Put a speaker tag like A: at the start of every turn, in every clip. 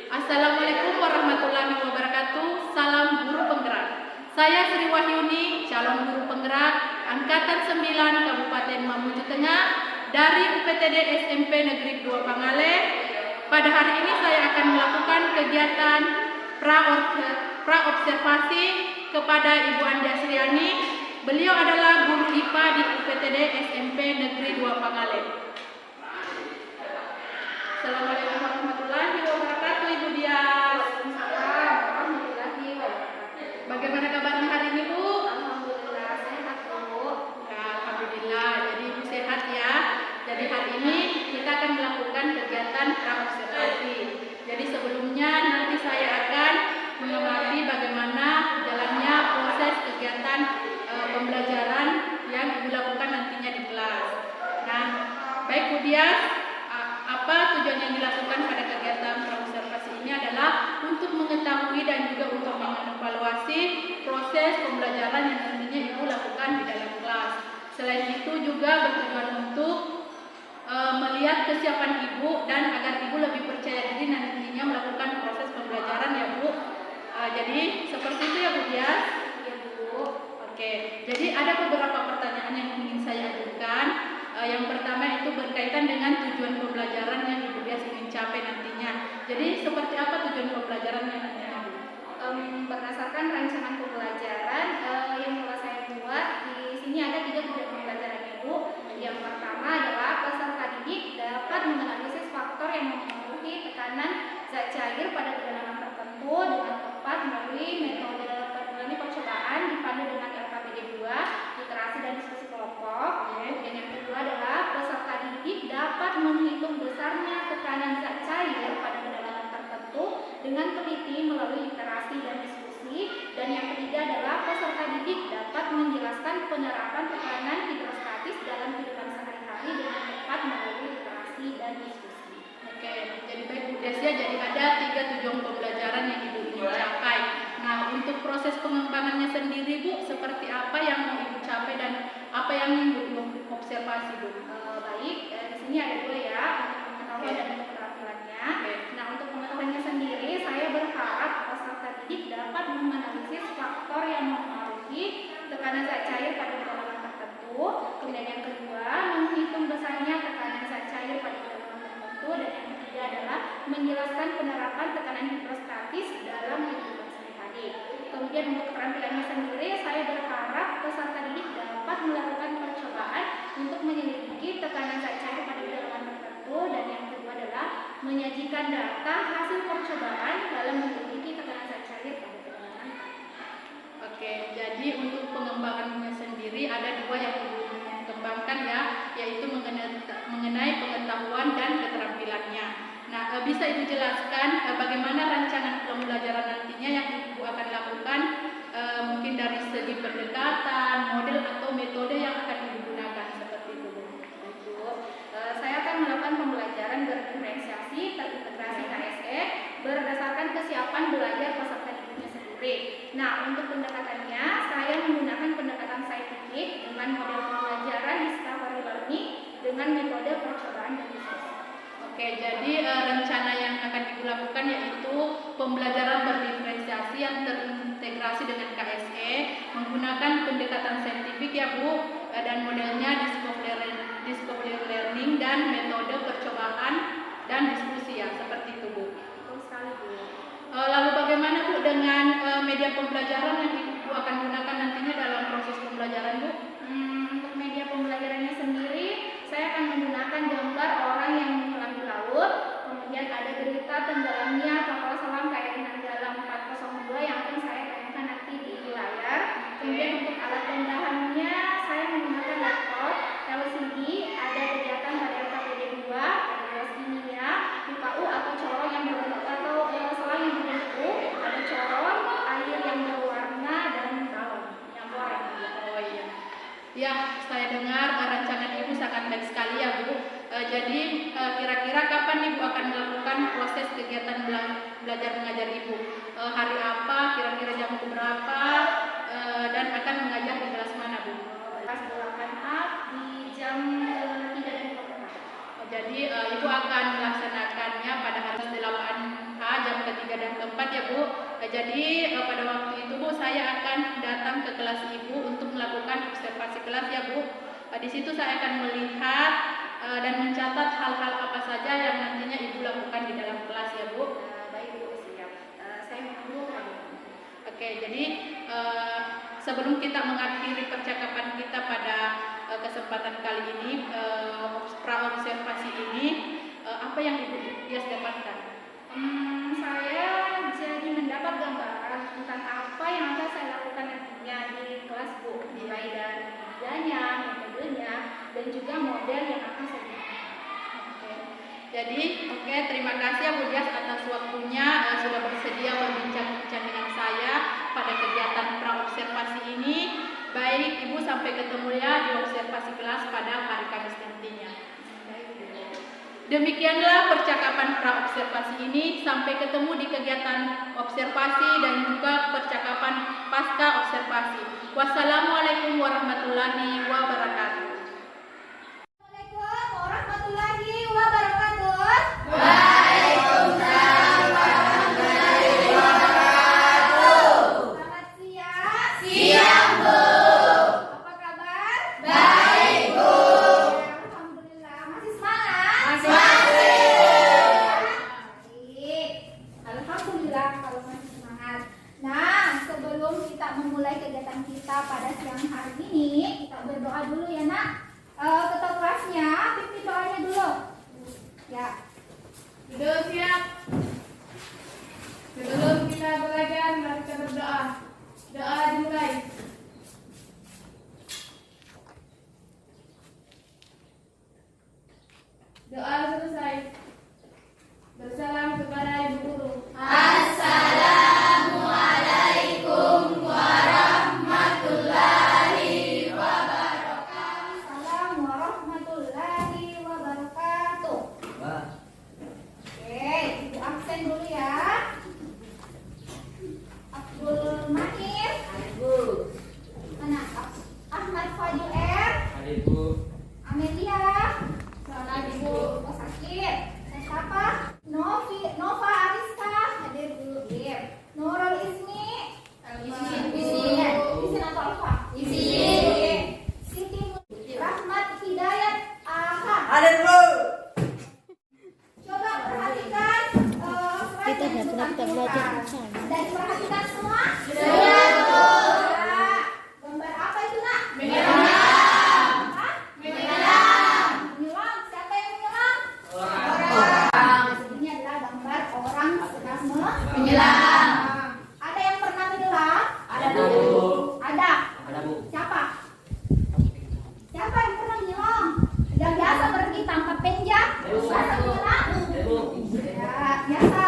A: Assalamualaikum warahmatullahi wabarakatuh. Salam guru penggerak. Saya Sri Wahyuni, calon guru penggerak Angkatan 9 Kabupaten Mamuju Tengah dari UPTD SMP Negeri 2 Pangale. Pada hari ini saya akan melakukan kegiatan praobservasi kepada Ibu Andi Asriani. Beliau adalah guru IPA di UPTD SMP Negeri 2 Pangale. Assalamualaikum warahmatullahi wabarakatuh, Ibu Dias. Bagaimana kabarnya hari ini, Bu?
B: Alhamdulillah sehat, Bu.
A: Alhamdulillah. Jadi Ibu sehat ya. Jadi hari ini kita akan melakukan kegiatan praobservasi. Jadi sebelumnya nanti saya akan mengamati bagaimana jalannya proses kegiatan pembelajaran yang Ibu lakukan nantinya di kelas. Nah, baik Bu Dias, apa tujuan yang dilakukan pada kegiatan praobservasi ini adalah untuk mengetahui dan juga untuk mengevaluasi proses pembelajaran yang nantinya Ibu lakukan di dalam kelas. Selain itu juga bertujuan untuk melihat kesiapan Ibu dan agar Ibu lebih percaya diri nantinya melakukan proses pembelajaran ya Bu. Jadi seperti itu ya Bu Dias.
B: Ya, Bu.
A: Oke, jadi ada beberapa pertanyaan yang ingin saya ajukan. Yang pertama itu berkaitan dengan tujuan pembelajaran yang Ibu Dias ingin capai nantinya. Jadi seperti apa tujuan pembelajarannya nantinya, Bu?
B: Berdasarkan rancangan pembelajaran yang telah saya buat, di sini ada 3 tujuan pembelajaran, Bu. Yang pertama adalah peserta didik dapat menganalisis faktor yang mempengaruhi tekanan zat cair pada kedalaman tertentu dengan tepat melalui metode percobaan dipandu dengan LKPD 2, literasi dan diskusi kelompok. Dan yang kedua adalah peserta didik dapat menghitung besarnya tekanan zat cair pada kedalaman tertentu dengan teliti melalui literasi dan diskusi. Dan yang ketiga adalah peserta didik dapat menjelaskan penerapan tekanan hidrostatis dalam kehidupan sehari-hari dengan tepat melalui literasi dan diskusi.
A: Oke, jadi baik Bu Dias ya, jadi ada 3 tujuan pembelajaran yang Ibu ingin capai. Nah, untuk proses pengembangannya sendiri Bu, seperti apa yang mau Ibu capai dan apa yang Ibu observasi Bu?
B: Baik, di sini ada 2 ya, untuk pengetahuan dan untuk keterampilannya. Nah, untuk pengetahuannya sendiri, saya berharap peserta didik dapat menganalisis faktor yang mempengaruhi tekanan zat cair pada kedalaman tertentu. Kemudian yang kedua, menghitung besarnya tekanan zat cair pada kedalaman tertentu. Dan yang ketiga adalah menjelaskan penerapan tekanan hidrostatis dalam kehidupan sehari-hari. Kemudian untuk keterampilannya sendiri, saya berharap peserta didik dapat melakukan percobaan untuk menyelidiki tekanan zat cair pada kedalaman tertentu. Dan yang kedua adalah menyajikan data hasil percobaan dalam menyelidiki tekanan zat cair pada kedalaman tertentu.
A: Oke, jadi untuk pengembangannya sendiri ada 2 yang Ibu kembangkan ya, yaitu mengenai pengetahuan dan keterampilannya. Nah, bisa Ibu jelaskan bagaimana rancangan pembelajaran nantinya yang Ibu akan lakukan, mungkin dari segi pendekatan, model atau metode yang akan Ibu gunakan seperti itu, Bu?
B: Saya akan melakukan pembelajaran berdiferensiasi terintegrasi KSE berdasarkan kesiapan belajar peserta didiknya sendiri. Nah, untuk pendekatannya, saya menggunakan pendekatan saintifik dengan model pembelajaran discovery learning dengan metode percobaan dan diskusi.
A: Oke, jadi rencana yang akan Ibu lakukan yaitu pembelajaran berdiferensiasi yang terintegrasi dengan KSE menggunakan pendekatan saintifik ya Bu, dan modelnya discovery learning dan metode percobaan dan diskusi ya, seperti itu Bu.
B: Betul sekali, Bu.
A: Lalu bagaimana Bu dengan media pembelajaran yang Ibu akan gunakan nantinya dalam proses pembelajaran Bu?
B: Untuk media pembelajarannya sendiri, saya akan menggunakan gambar orang yang menyelam di laut, kemudian ada berita tenggelamnya kapal selam KRI Nanggala 402 yang akan saya tayangkan nanti di layar. Kemudian untuk alat pendahannya, saya menggunakan laptop, LCD, ada kegiatan pada LKPD 2, ada gelas kimia, UKU atau corong yang berbentuk atau selang yang berbentuk U, ada corong, air yang berwarna dan galon yang warna.
A: Oh iya. Ya, saya dengar rancangan Ibu sangat baik sekali ya Bu. Jadi kira-kira kapan Ibu akan melakukan proses kegiatan belajar mengajar Ibu? Hari apa? Kira-kira jam berapa? Dan akan mengajar di kelas mana Bu?
B: Kelas 8A di jam 3 dan 4.
A: Jadi Ibu akan melaksanakannya pada hari 8A jam Jadi pada waktu itu Bu, saya akan datang ke kelas Ibu untuk melakukan observasi kelas ya Bu. Di situ saya akan melihat dan mencatat hal-hal apa saja yang nantinya Ibu lakukan di dalam kelas ya Bu.
B: Baik Bu, siap. Saya menunggu Pak.
A: Oke, jadi sebelum kita mengakhiri percakapan kita pada kesempatan kali ini, pra-observasi ini, apa yang Ibu Dias dapatkan?
B: Saya jadi mendapat gambaran tentang apa yang akan saya lakukan nantinya di kelas Bu, mulai dari meneganya, metodenya, dan juga model yang akan saya gunakan.
A: Jadi, terima kasih ya Bu Dias atas waktunya sudah bersedia berbincang-bincang dengan saya pada kegiatan pra-observasi ini. Baik Ibu, sampai ketemu ya di observasi kelas pada hari Kamis nantinya. Demikianlah percakapan pra-observasi ini. Sampai ketemu di kegiatan observasi dan juga percakapan pasca observasi. Wassalamualaikum warahmatullahi wabarakatuh.
B: Assalamualaikum warahmatullahi wabarakatuh.
C: Waalaikumsalam warahmatullahi wabarakatuh.
B: Selamat siang.
C: Siang, Bu.
B: Apa kabar?
C: Baik, Bu.
B: Alhamdulillah. Masih semangat?
C: Masih.
B: Baik. Alhamdulillah kalau masih semangat. Nah, sebelum kita memulai kegiatan kita pada siang hari ini, kita berdoa dulu ya Nak. Ketua kelasnya, pimpin doanya dulu. Ya.
C: Duduk siap. Sebelum kita belajar, mari kita berdoa. Doa dimulai. Doa selesai. Bersalam kepada Ibu Guru. Assalamualaikum warahmatullahi wabarakatuh.
B: Assalamualaikum warahmatullahi wabarakatuh. Oke, Ibu absen dulu ya. Abdul Mahir. Mana? Ahmad Fadil R. Amelia. Salah Ibu. Oh, sakit. Siapa? Nova Ariska. Hadir Bu. Nurul Ismi. Isin atau Alfa? Isin. Siti Rahmat Hidayat Aha.
D: Hadir Bu.
B: Coba perhatikan slide yang sudah dibuka. Dan diperhatikan semua?
C: Sudah, Bu.
B: Ya. Gambar apa itu Nak?
C: Menyelam.
B: Hah?
C: Menyelam.
B: Menyelam. Siapa yang menyelam?
C: Orang.
B: Ini adalah gambar orang sedang
C: Menyelam.
B: Ada yang pernah menyelam?
C: Ada, Bu.
B: Ada.
D: Ada Bu.
B: Siapa? Siapa yang pernah menyelam? Yang biasa pergi tanpa penjak? Biasa menyelam? Ya, biasa.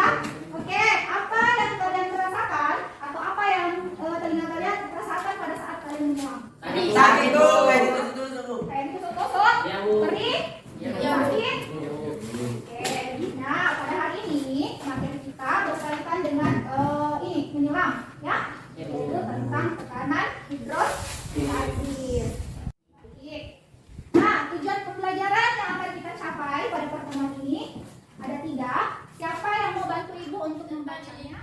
B: Oke, apa yang kalian rasakan atau apa yang telinga kalian rasakan pada saat kalian menyelam?
D: Sakit Bu, kayak gitu Bu.
B: Kayak ditusuk-tusuk?
D: Ya, Bu.
B: Perih?
C: Ya, Bu.
B: Sakit? Oke, nah pada hari ini materi kita berkaitan dengan ini menyelam, ya, yaitu tentang tekanan hidrostatis. Baik. Nah, tujuan pembelajaran yang akan kita capai pada pertemuan ini ada 3. Siapa yang mau bantu Ibu untuk membacanya?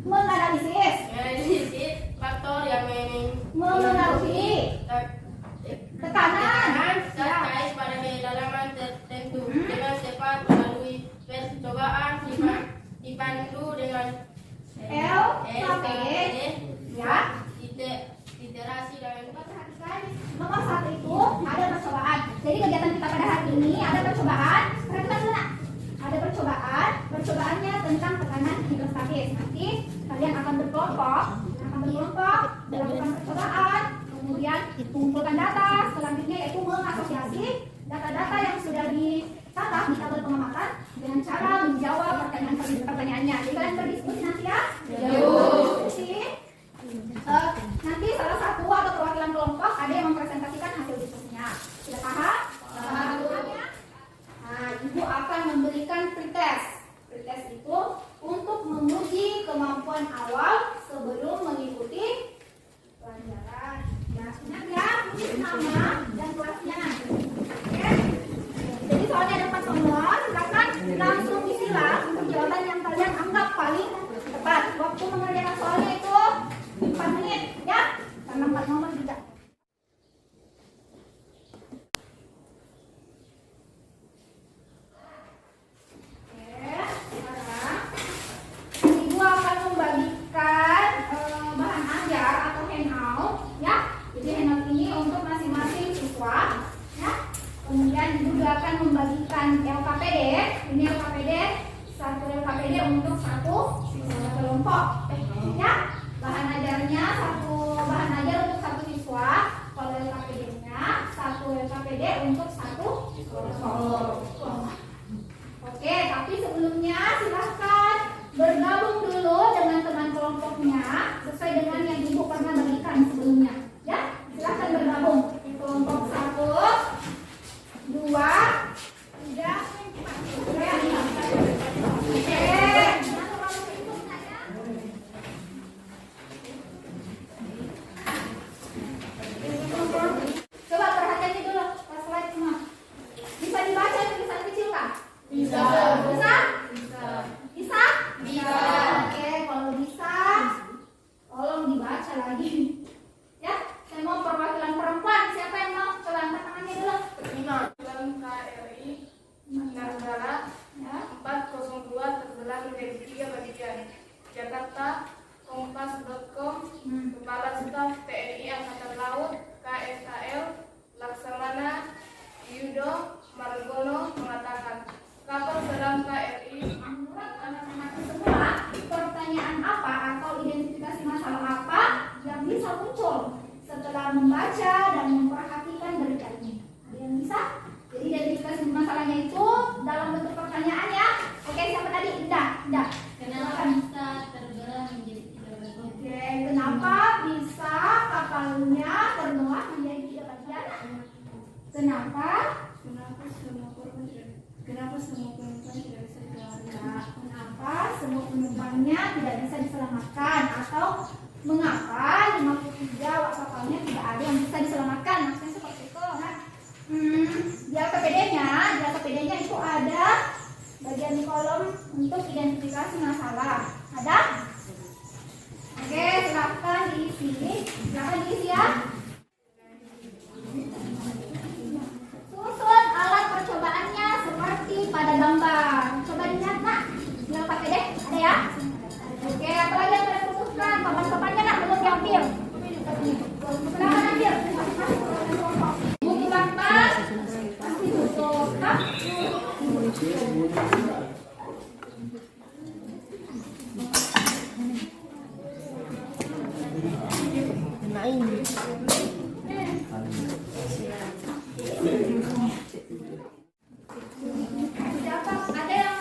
B: Menganalisis,
C: Faktor yang
B: memengaruhi tekanan, ya.
C: terkait pada kedalaman tertentu dengan cepat melalui percobaan dipandu dengan
B: L sampai ya.
C: iterasi dan
B: Perhatikan, nomor 1 itu ada percobaan. Jadi kegiatan kita pada hari ini ada percobaan. Perhatikan dulu Nak. Ada percobaan. Percobaannya tentang tekanan hidrostatis. Nanti kalian akan berkelompok, melakukan percobaan, kemudian mengumpulkan data. Selanjutnya yaitu mengasosiasi data-data yang sudah dicatat di tabel pengamatan dengan cara menjawab pertanyaannya. Jadi kalian berdiskusi nanti ya. Berdiskusi. Nanti salah satu atau perwakilan kelompok ada yang mempresentasikan hasil diskusinya. Sudah paham? Nah, Ibu akan memberikan pretest. Pretest itu untuk menguji kemampuan awal sebelum mengikuti pelajaran. Ya, ingat ya, tulis nama dan kelasnya. Oke? Jadi soalnya ada 4 nomor, silakan langsung disilang untuk jawaban yang kalian anggap paling juga akan membagikan LKPD. Ini LKPD, satu LKPD untuk satu kelompok. Ya, bahan ajarnya satu bahan ajar untuk satu siswa. Kalau LKPD-nya satu LKPD untuk satu kelompok. Oke, tapi sebelumnya silahkan bergabung dulu dengan teman kelompoknya sesuai dengan yang ibu pernah bagikan sebelumnya. Ya, silahkan bergabung. Kelompok 1, 2, 3, 4. Coba perhatian dulu pas slide semua. Bisa dibaca tulisan kecil kan? Bisa. Bisa? Bisa? Bisa. Oke, kalau bisa tolong dibaca lagi. Ya, saya mau perwakilan perempuan. Siapa yang mau? Coba angkat tangannya dulu.
C: Dalam KRI Nanggala
B: Ya.
C: 402 terbelah menjadi 3 bagian. Jakarta, Kompas.com, Kepala Staf TNI Angkatan Laut, KSAL, Laksamana Yudo Margono mengatakan, kapal selam KRI
B: Menurut anak-anak semua, pertanyaan apa atau identifikasi masalah apa yang bisa muncul setelah membaca dan memperhatikan berita ini? Ada yang bisa? Jadi identifikasi masalahnya itu dalam bentuk pertanyaan ya. Oke, siapa tadi? Indah.
E: Kenapa bisa terbelah menjadi 3 bagian?
B: Oke, kenapa bisa kapalnya terbelah menjadi 3 bagian? Kenapa?
C: Kenapa semua penumpang tidak bisa diselamatkan?
B: Kenapa semua penumpangnya tidak bisa diselamatkan? Atau mengapa 53 awak kapalnya tidak ada yang bisa diselamatkan? Maksudnya seperti itu kan? Di LKPD-nya itu ada bagian kolom untuk identifikasi masalah. Ada? Oke, silakan diisi. Silakan diisi ya. Susun alat percobaannya seperti pada gambar. Coba dilihat nak. Di LKPD ada ya? Oke, apalagi yang kalian butuhkan? Papan-papannya nak belum diambil. Silakan ambil. Buku bapak pasti tutup. Siapa? Ada yang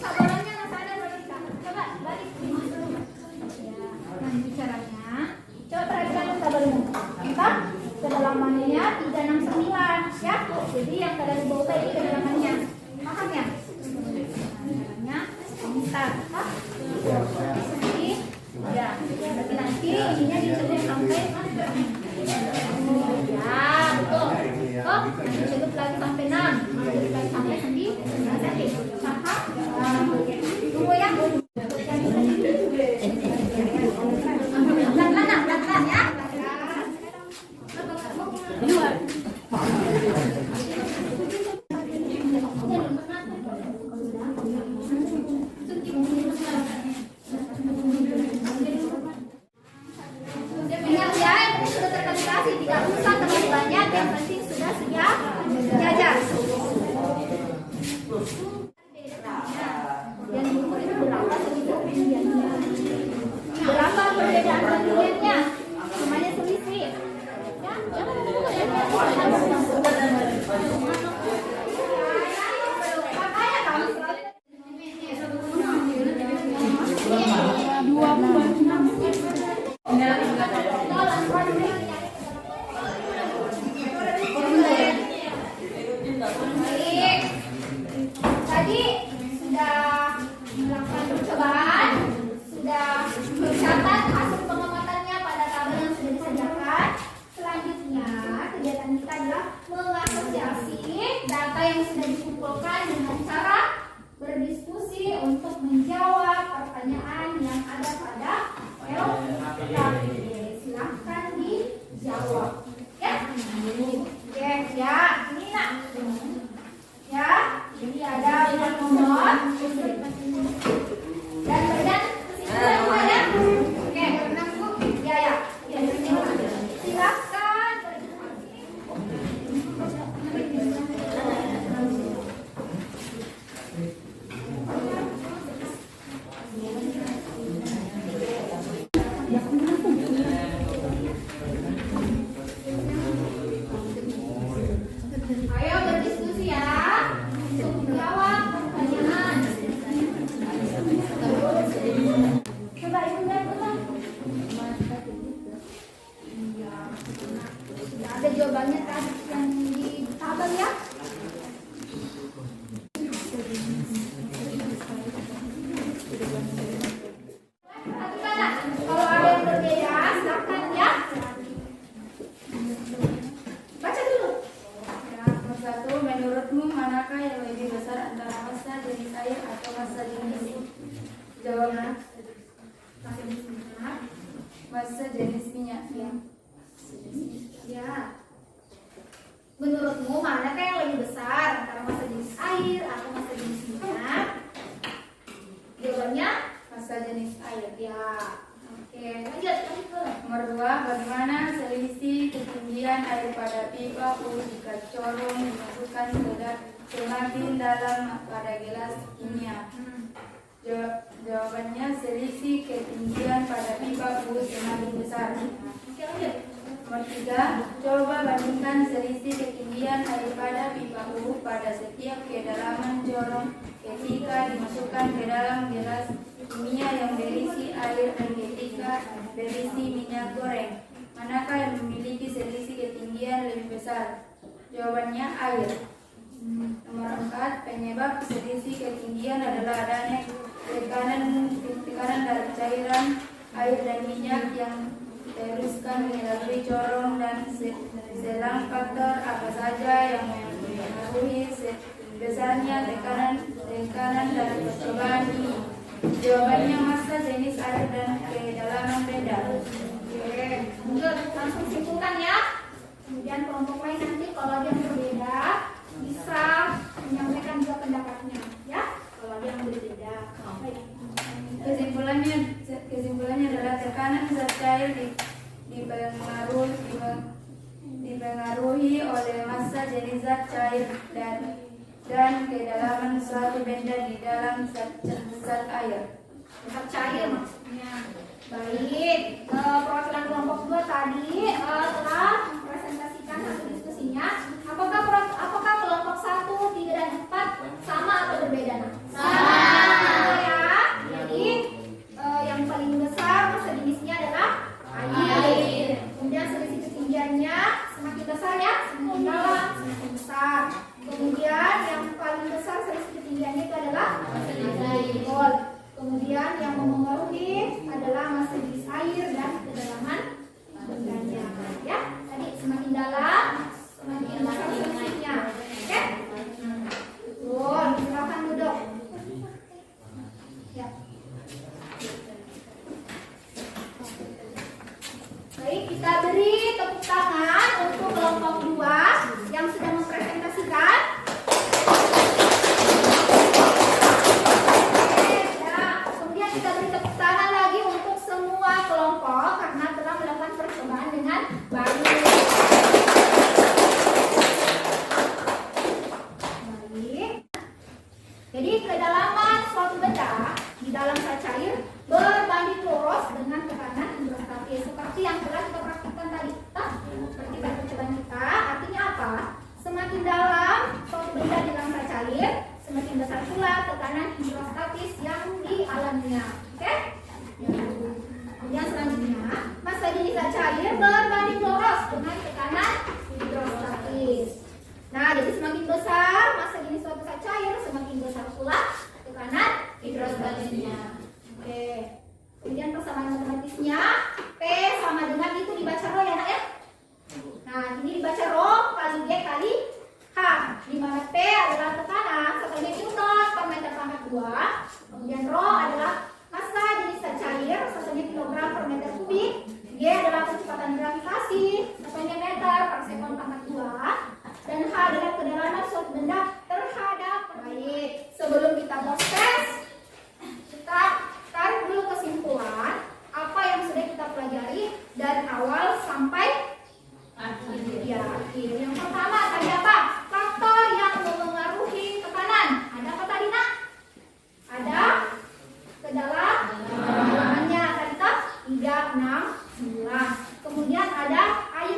B: sabarannya masih ada balik? Coba balik. Ya, nanti caranya. Coba perhatikan sabarnya. Kita kedalamannya 369 ya. Jadi yang kalian bawa ini kedalamannya. Paham ya? Caranya bisa. Jadi ya, tapi nanti ininya dicelup sampai ya, betul. Oh, nanti celup lagi sampai 6, celup lagi sampai 9 cm. Paham? Tunggu ya. Pelan-pelan ya. Ingat ya, yang sudah terkalibrasi, tidak usah terlalu banyak, yang penting sudah siap jajar. Yang diukur itu berapa ketinggiannya? Berapa perbedaan ketinggiannya? Semuanya selisih. Ya, jangan lupa ya. Makanya kamu selalu 26. Baik. Tadi sudah melakukan percobaan, sudah mencatat hasil pengamatannya pada tabel yang sudah disediakan. Selanjutnya, kegiatan kita adalah mengasosiasi data yang sudah dikumpulkan dengan cara berdiskusi untuk menjawab pertanyaan yang ada pada LKPD. Silahkan dijawab. Ya? Oke, ya. Ini nak. Ya, jadi ada nomor dan badan semua ya. Oke, ya. Silakan.
C: Menurutmu manakah yang lebih besar antara massa jenis air atau massa jenis? Jawabnya
B: Massa jenis minyak.
C: massa jenis minyak.
B: Ya. Menurutmu manakah yang lebih besar antara massa jenis air atau massa jenis minyak? Jawabannya
C: Massa jenis air.
B: ya. Oke, lanjut.
C: Nomor 2, bagaimana selisih ketinggian air pada pipa U jika corong dimasukkan semakin dalam pada gelas kimia? Jawabannya selisih ketinggian pada pipa U semakin besar.
B: Oke, lanjut.
C: Nomor 3, coba bandingkan selisih ketinggian air pada pipa U pada setiap kedalaman corong ketika dimasukkan ke dalam gelas kimia yang berisi air dan ketika berisi minyak goreng. Manakah yang memiliki selisih ketinggian lebih besar? Jawabannya air. Nomor 4, penyebab selisih ketinggian adalah adanya tekanan dari cairan air dan minyak yang diteruskan melalui corong dan selang. Faktor apa saja yang mempengaruhi besarnya tekanan dari percobaan ini? Jawabannya massa jenis air dan kedalaman beda.
B: Oke, lanjut. Langsung simpulkan ya. Kemudian kelompok lain nanti kalau ada yang berbeda bisa menyampaikan juga pendapatnya ya. Kalau ada yang berbeda. Baik.
C: Kesimpulannya adalah tekanan zat cair dipengaruhi oleh massa jenis zat cair dan kedalaman suatu benda di dalam zat air.
B: Zat cair maksudnya. Baik, perwakilan kelompok 2 tadi telah mempresentasikan hasil diskusinya. Apakah kelompok 1, 3, dan 4 sama atau berbeda? Sama ya. Jadi yang paling besar massa jenisnya adalah air. Kemudian selisih ketinggiannya semakin besar ya, semakin dalam semakin besar. Kemudian yang paling besar selisih ketinggiannya itu adalah massa jenis air. Kemudian yang mempengaruhi adalah massa jenis air dan kedalaman bendanya. Ya, tadi semakin dalam semakin besar selisihnya. Oke? Betul. Silakan duduk. Ya. Baik, kita beri tepuk tangan untuk kelompok 2 yang sudah mempresentasikan. Kemudian kita beri tepuk tangan lagi untuk semua kelompok karena telah melakukan percobaan dengan baik. Jadi kedalaman suatu benda di dalam zat cair berbanding lurus dengan tekanan hidrostatis seperti yang telah kita praktikkan tadi. Seperti percobaan kita, artinya apa? Semakin dalam suatu benda di dalam zat cair, semakin besar pula tekanan hidrostatis yang dialaminya. Oke? Kemudian selanjutnya, massa jenis zat cair berbanding lurus dengan tekanan hidrostatis. Nah, jadi semakin besar massa jenis suatu zat cair, semakin besar pula tekanan hidrostatisnya. Oke. Kemudian persamaan matematisnya, P sama dengan itu dibaca rho ya, Nak ya? Nah, ini dibaca rho kali G kali H, di mana P adalah tekanan 1 Newton per meter pangkat 2. Kemudian rho adalah massa jenis zat cair, satunya kilogram per meter kubik. G adalah kecepatan gravitasi, satunya meter per sekon pangkat 2. Dan H adalah kedalaman suatu benda terhadap. Baik, sebelum kita proses, kita tarik dulu kesimpulan apa yang sudah kita pelajari dari awal sampai akhir. Yang pertama tadi apa? Faktor yang memengaruhi tekanan. Ada apa tadi, Nak? Ada kedalamannya tadi 3, 6, 9. Kemudian ada air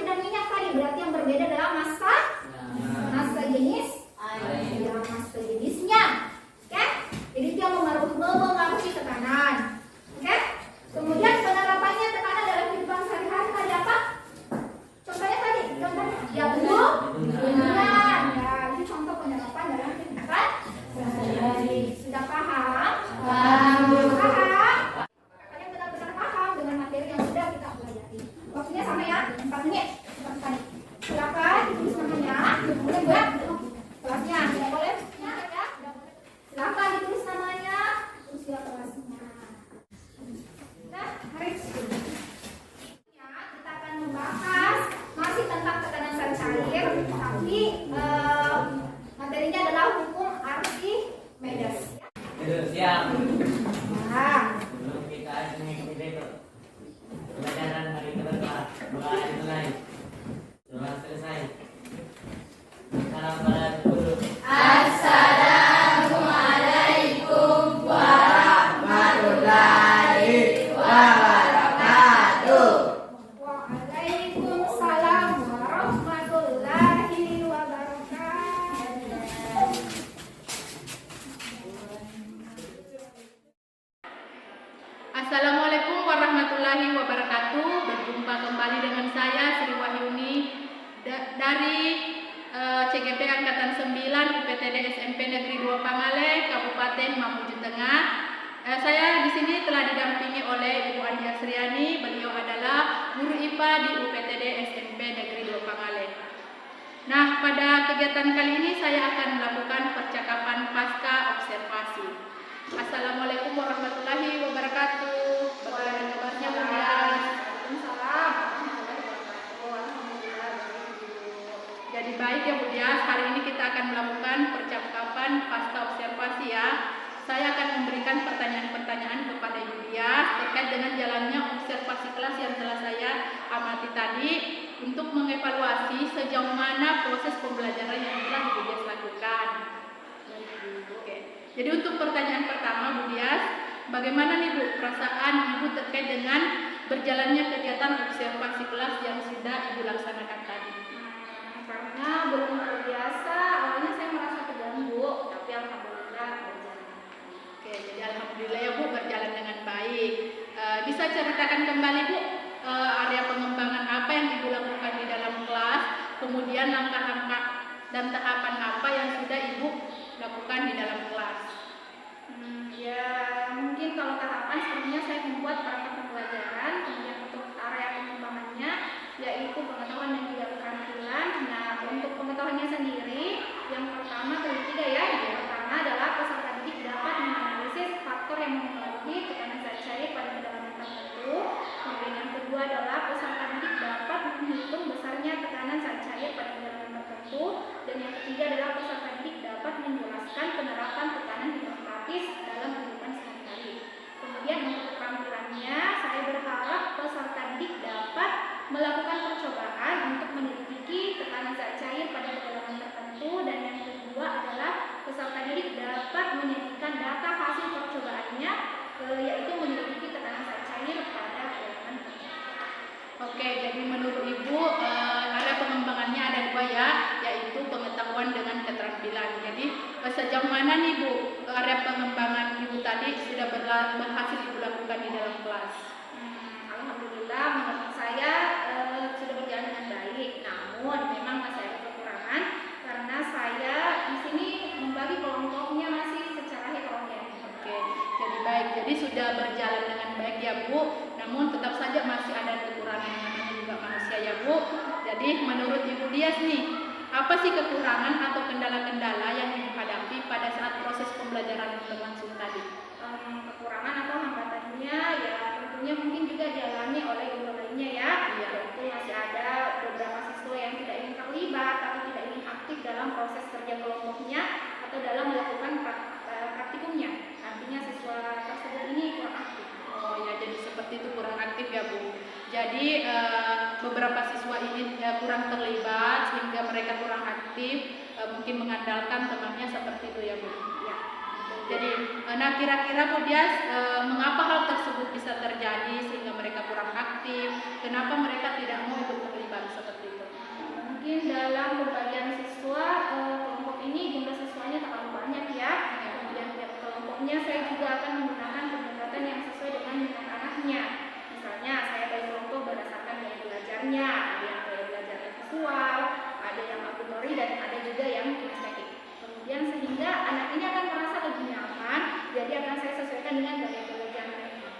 A: Angkatan 9 UPTD SMP Negeri 2 Pangale, Kabupaten Mamuju Tengah. Saya di sini telah didampingi oleh Ibu Andi Asriani. Beliau adalah guru IPA di UPTD SMP Negeri 2 Pangale. Nah, pada kegiatan kali ini saya akan melakukan percakapan pasca observasi. Assalamualaikum warahmatullahi wabarakatuh. Bagaimana kabarnya, Bu Dias? Jadi baik ya Bu Dias, hari ini kita akan melakukan percakapan pasca observasi ya. Saya akan memberikan pertanyaan-pertanyaan kepada Ibu Dias terkait dengan jalannya observasi kelas yang telah saya amati tadi untuk mengevaluasi sejauh mana proses pembelajaran yang telah Ibu Dias lakukan. Oke. Jadi untuk pertanyaan pertama Bu Dias, bagaimana nih Bu perasaan Ibu terkait dengan berjalannya kegiatan observasi kelas yang sudah Ibu laksanakan tadi?
B: Karena belum terbiasa, awalnya saya merasa terganggu, tapi alhamdulillah berjalan.
A: Oke, jadi alhamdulillah ya Bu berjalan dengan baik. Bisa ceritakan kembali Bu area pengembangan apa yang Ibu lakukan di dalam kelas, kemudian langkah-langkah dan tahapan apa yang sudah Ibu lakukan di dalam kelas?
B: Ya mungkin kalau tahapan sebenarnya saya membuat perangkat pembelajaran, kemudian untuk area pengembangannya yaitu pengetahuan dan juga keterampilan. Nah, untuk pengetahuannya sendiri, yang pertama ketiga ya, yang pertama adalah peserta didik dapat menganalisis faktor yang mempengaruhi tekanan zat cair pada kedalaman tertentu. Kemudian yang kedua adalah peserta didik dapat menghitung besarnya tekanan zat cair pada kedalaman tertentu. Dan yang ketiga adalah peserta didik dapat menjelaskan penerapan tekanan hidrostatis dalam kehidupan sehari-hari. Kemudian untuk keterampilannya, saya berharap peserta didik dapat melakukan percobaan untuk menyelidiki tekanan zat cair pada kedalaman tertentu. Dan yang kedua adalah peserta didik dapat menyajikan data hasil percobaannya, yaitu menyelidiki tekanan zat cair pada kedalaman tertentu.
A: Oke, jadi menurut Ibu area pengembangannya ada dua ya, yaitu pengetahuan dengan keterampilan. Jadi sejauh mana nih Bu area pengembangan Ibu tadi sudah berhasil Ibu lakukan di dalam kelas?
B: Alhamdulillah menurut saya sudah berjalan dengan baik. Namun memang masih ada kekurangan karena saya di sini membagi kelompoknya masih secara heterogen.
A: Oke, jadi baik. Jadi sudah berjalan dengan baik ya Bu. Namun tetap saja masih ada kekurangan, namanya juga manusia ya Bu. Jadi menurut Ibu Dias nih, apa sih kekurangan atau kendala-kendala yang Ibu hadapi pada saat proses pembelajaran berlangsung tadi?
B: Kekurangan atau hambatannya ya tentunya mungkin juga dialami oleh guru lainnya ya. Yaitu masih ada beberapa siswa yang tidak ingin terlibat atau tidak ingin aktif dalam proses kerja kelompoknya atau dalam melakukan praktikumnya. Artinya siswa tersebut ini kurang aktif.
A: Oh ya, jadi seperti itu, kurang aktif ya Bu. Jadi beberapa siswa ini kurang terlibat sehingga mereka kurang aktif, mungkin mengandalkan temannya seperti itu ya Bu.
B: Ya.
A: Jadi, nah kira-kira Bu Dias, mengapa hal tersebut bisa terjadi sehingga mereka kurang aktif? Kenapa mereka tidak mau ikut terlibat seperti itu?
B: Mungkin dalam pembagian siswa kelompok ini jumlah siswanya terlalu banyak ya. Kemudian tiap kelompoknya saya juga akan menggunakan pendekatan yang sesuai dengan minat anaknya. Misalnya saya bagi kelompok berdasarkan gaya belajarnya. Ada yang gaya belajar visual, ada yang auditori, dan ada juga yang kinestetik. Kemudian sehingga anak ini akan merasa lebih nyaman, jadi akan saya sesuaikan dengan gaya belajar mereka.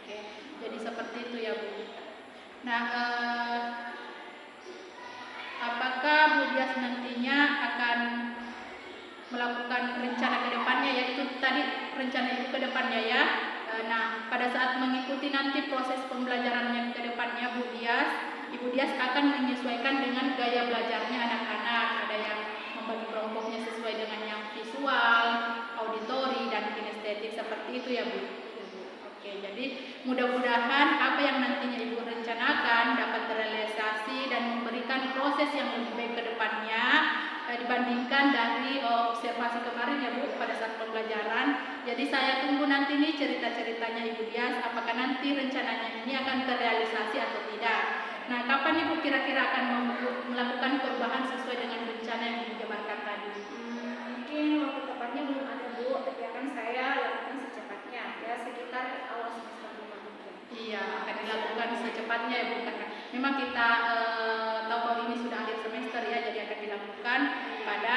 A: Oke, jadi seperti itu ya Bu. Nah, apakah Bu Dias nantinya akan melakukan rencana ke depannya, yaitu tadi rencana Ibu ke depannya ya? Nah, pada saat mengikuti nanti proses pembelajaran yang ke depannya Ibu Dias akan menyesuaikan dengan gaya belajarnya anak-anak. Ada yang membagi kelompoknya sesuai dengan yang visual, auditori, dan kinestetik seperti itu ya Bu. Oke, jadi mudah-mudahan apa yang nantinya Ibu rencanakan dapat terrealisasi dan memberikan proses yang lebih baik ke depannya dibandingkan dari observasi kemarin ya Bu pada saat pembelajaran. Jadi saya tunggu nanti nih cerita-ceritanya Ibu Dias, apakah nanti rencananya ini akan terrealisasi atau tidak. Nah, kapan Ibu kira-kira akan melakukan perubahan sesuai dengan rencana yang Ibu jabarkan tadi?
B: Mungkin waktu tepatnya belum ada Bu, tapi akan saya lakukan secepatnya ya, sekitar awal semester 5 mungkin.
A: Iya, akan dilakukan secepatnya ya Bu, karena memang kita tahu bahwa ini sudah akhir semester ya, jadi akan dilakukan pada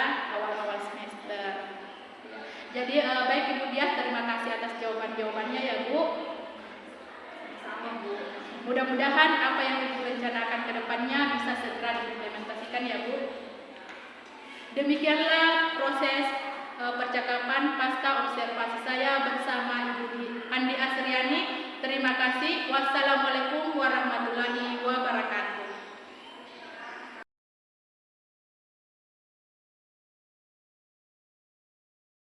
A: Jadi baik Ibu Diah, terima kasih atas jawaban-jawabannya ya Bu.
B: Sama Bu.
A: Mudah-mudahan apa yang Ibu rencanakan ke depannya bisa segera diimplementasikan ya Bu. Demikianlah proses percakapan pasca observasi saya bersama Ibu Andi Asriani. Terima kasih. Wassalamualaikum